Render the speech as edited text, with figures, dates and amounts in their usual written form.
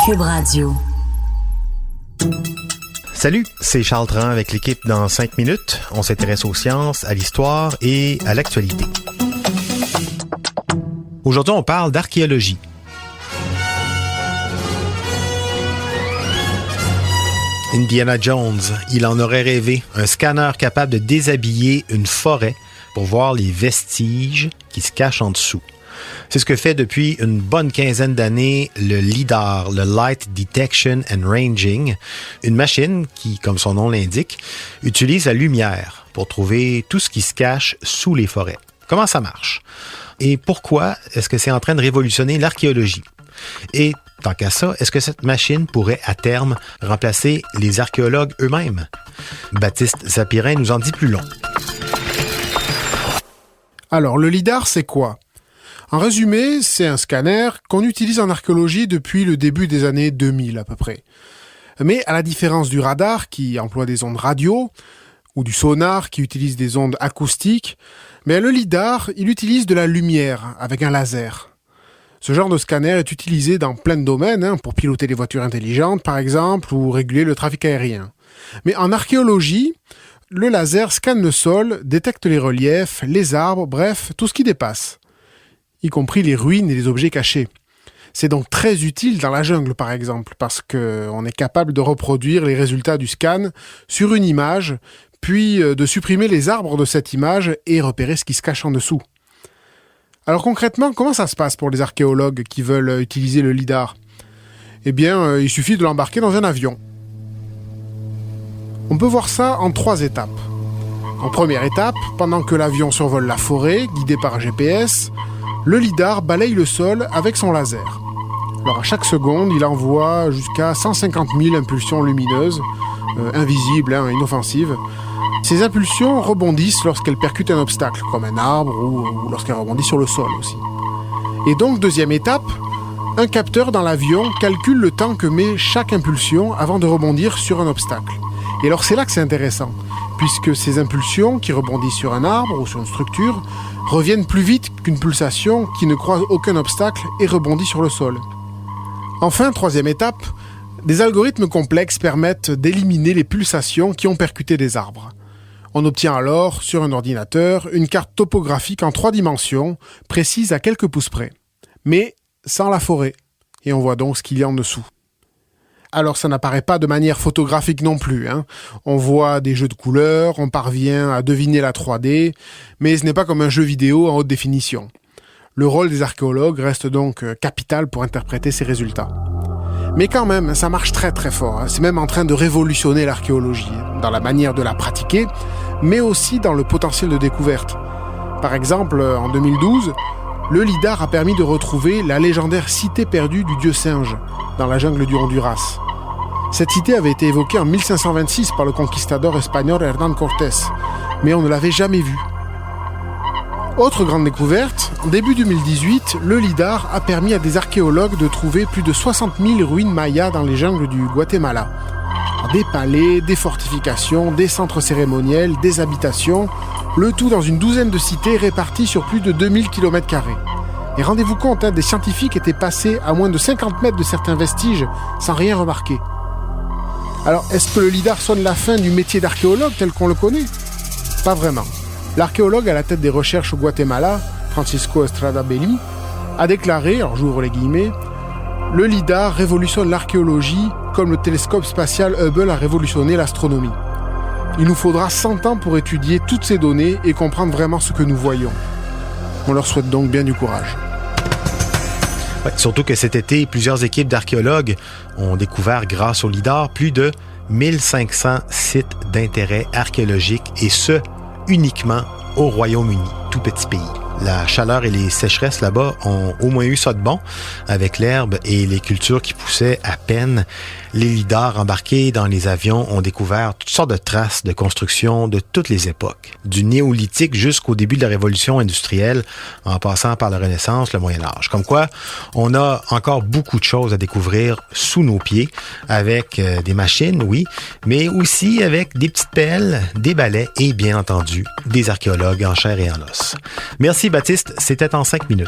Cube Radio. Salut, c'est Charles Tran avec l'équipe dans 5 minutes. On s'intéresse aux sciences, à l'histoire et à l'actualité. Aujourd'hui, on parle d'archéologie. Indiana Jones, il en aurait rêvé, un scanner capable de déshabiller une forêt pour voir les vestiges qui se cachent en dessous. C'est ce que fait depuis une bonne quinzaine d'années le LIDAR, le Light Detection and Ranging, une machine qui, comme son nom l'indique, utilise la lumière pour trouver tout ce qui se cache sous les forêts. Comment ça marche? Et pourquoi est-ce que c'est en train de révolutionner l'archéologie? Et tant qu'à ça, est-ce que cette machine pourrait à terme remplacer les archéologues eux-mêmes? Baptiste Zapirin nous en dit plus long. Alors, le LIDAR, c'est quoi? En résumé, c'est un scanner qu'on utilise en archéologie depuis le début des années 2000 à peu près. Mais à la différence du radar qui emploie des ondes radio ou du sonar qui utilise des ondes acoustiques, mais le LIDAR, il utilise de la lumière avec un laser. Ce genre de scanner est utilisé dans plein de domaines, pour piloter les voitures intelligentes par exemple ou réguler le trafic aérien. Mais en archéologie, le laser scanne le sol, détecte les reliefs, les arbres, bref, tout ce qui dépasse, y compris les ruines et les objets cachés. C'est donc très utile dans la jungle, par exemple, parce qu'on est capable de reproduire les résultats du scan sur une image, puis de supprimer les arbres de cette image et repérer ce qui se cache en dessous. Alors concrètement, comment ça se passe pour les archéologues qui veulent utiliser le LIDAR? Eh bien, il suffit de l'embarquer dans un avion. On peut voir ça en 3 étapes. En première étape, pendant que l'avion survole la forêt, guidé par un GPS, le LIDAR balaye le sol avec son laser. Alors à chaque seconde, il envoie jusqu'à 150 000 impulsions lumineuses, invisibles, inoffensives. Ces impulsions rebondissent lorsqu'elles percutent un obstacle, comme un arbre ou lorsqu'elles rebondissent sur le sol aussi. Et donc, deuxième étape, un capteur dans l'avion calcule le temps que met chaque impulsion avant de rebondir sur un obstacle. Et alors c'est là que c'est intéressant, puisque ces impulsions qui rebondissent sur un arbre ou sur une structure reviennent plus vite qu'une pulsation qui ne croise aucun obstacle et rebondit sur le sol. Enfin, troisième étape, des algorithmes complexes permettent d'éliminer les pulsations qui ont percuté des arbres. On obtient alors, sur un ordinateur, une carte topographique en 3 dimensions, précise à quelques pouces près. Mais sans la forêt. Et on voit donc ce qu'il y a en dessous. Alors ça n'apparaît pas de manière photographique non plus. On voit des jeux de couleurs, on parvient à deviner la 3D, mais ce n'est pas comme un jeu vidéo en haute définition. Le rôle des archéologues reste donc capital pour interpréter ces résultats. Mais quand même, ça marche très très fort. C'est même en train de révolutionner l'archéologie, dans la manière de la pratiquer, mais aussi dans le potentiel de découverte. Par exemple, en 2012, le LIDAR a permis de retrouver la légendaire cité perdue du dieu singe, dans la jungle du Honduras. Cette cité avait été évoquée en 1526 par le conquistador espagnol Hernán Cortés, mais on ne l'avait jamais vue. Autre grande découverte, en début 2018, le LIDAR a permis à des archéologues de trouver plus de 60 000 ruines mayas dans les jungles du Guatemala. Des palais, des fortifications, des centres cérémoniels, des habitations, le tout dans une douzaine de cités réparties sur plus de 2000 km². Et rendez-vous compte, des scientifiques étaient passés à moins de 50 mètres de certains vestiges sans rien remarquer. Alors, est-ce que le LIDAR sonne la fin du métier d'archéologue tel qu'on le connaît? Pas vraiment. L'archéologue à la tête des recherches au Guatemala, Francisco Estrada Belli, a déclaré, alors j'ouvre les guillemets, « Le LIDAR révolutionne l'archéologie comme le télescope spatial Hubble a révolutionné l'astronomie. Il nous faudra 100 ans pour étudier toutes ces données et comprendre vraiment ce que nous voyons. » On leur souhaite donc bien du courage. Ouais, surtout que cet été, plusieurs équipes d'archéologues ont découvert, grâce au LIDAR, plus de 1500 sites d'intérêt archéologique, et ce, uniquement au Royaume-Uni, tout petit pays. La chaleur et les sécheresses là-bas ont au moins eu ça de bon, avec l'herbe et les cultures qui poussaient à peine. Les lidars embarqués dans les avions ont découvert toutes sortes de traces de construction de toutes les époques, du néolithique jusqu'au début de la révolution industrielle, en passant par la Renaissance, le Moyen-Âge. Comme quoi, on a encore beaucoup de choses à découvrir sous nos pieds, avec des machines, oui, mais aussi avec des petites pelles, des balais et, bien entendu, des archéologues en chair et en os. Merci Baptiste, c'était en 5 minutes.